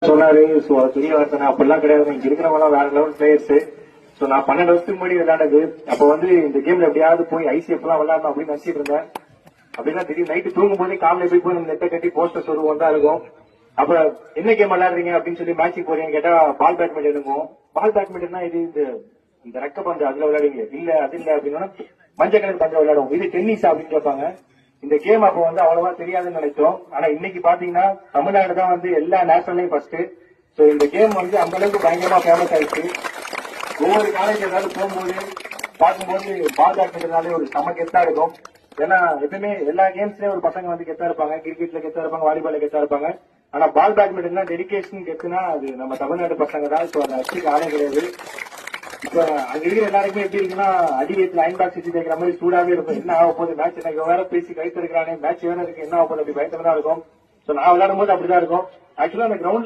சொன்னாரு. சோ பெரிய வார்த்தை அப்படிலாம் கிடையாது. இங்க இருக்கிறவங்க வேற லெவல் பிளேயர்ஸ். சோ நான் 12 வருஷத்துக்கு முன்னாடி விளையாண்டது. அப்ப வந்து இந்த கேம்ல எப்படியாவது போய் ஐசிஎஃப் எல்லாம் விளையாடணும் அப்படின்னு நினைச்சிட்டு இருந்தேன். அப்படின்னா திடீர்னு நைட்டு தூங்கும் போதே காலையில போய் நம்ம நெட்டை கட்டி போஸ்டர்ஸ் வருவோம் தான் இருக்கும். அப்ப என்ன கேம் விளையாடுறீங்க அப்படின்னு சொல்லி மேட்சுக்கு போறீங்க கேட்டா பால் பேட்மிண்டன் இருக்கும். பால் பேட்மிண்டன்னா இது இந்த ரெக்க பந்து அதுல விளையாடுவீங்க இல்ல அது இல்ல அப்படின்னா மஞ்சள் கலர் பந்து விளையாடுவோம். இது டென்னிஸ் அப்படின்னு கேட்பாங்க. இந்த கேம் அப்ப வந்து அவ்வளவா தெரியாதுன்னு நினைச்சோம். ஆனா இன்னைக்கு பாத்தீங்கன்னா தமிழ்நாடு தான் வந்து எல்லா நேஷனல்லையும் ஃபர்ஸ்ட். சோ இந்த கேம் வந்து அந்த அளவுக்கு பயங்கரமா ஃபேமஸ் ஆயிடுச்சு. ஒவ்வொரு காலேஜ் ஏதாவது போகும்போது பார்க்கும்போது பால் பேட்மிண்டனாலே ஒரு செம கெத்தா இருக்கும். ஏன்னா எப்பவுமே எல்லா கேம்ஸ்லயும் ஒரு பசங்க வந்து கெத்தா இருப்பாங்க. கிரிக்கெட்ல கெத்தா இருப்பாங்க, வாலிபால்ல கெத்தா இருப்பாங்க. ஆனா பால் பேட்மிண்டன்ல டெடிகேஷன் கெத்துனா அது நம்ம தமிழ்நாடு பசங்க தான். சோ அந்த அச்சுக்கு ஆளே கிடையாது. இப்ப அங்க இருக்கிற எல்லாருக்குமே எப்படி இருக்குன்னா அடிவயத்துல அயன் பாக்ஸ் வச்சு கேட்கிற மாதிரி சூடாவே இருக்கும். என்ன ஆக போகுது மேட்ச், எனக்கு வேற பேசி கைத்து இருக்கிறானே மேட்ச் வேற இருக்கு, என்ன ஆக போகுது அப்படி பயத்துல தான் இருக்கும். சோ நான் விளையாடும் போது அப்படிதான் இருக்கும். ஆக்சுவலா அந்த கிரவுண்ட்ல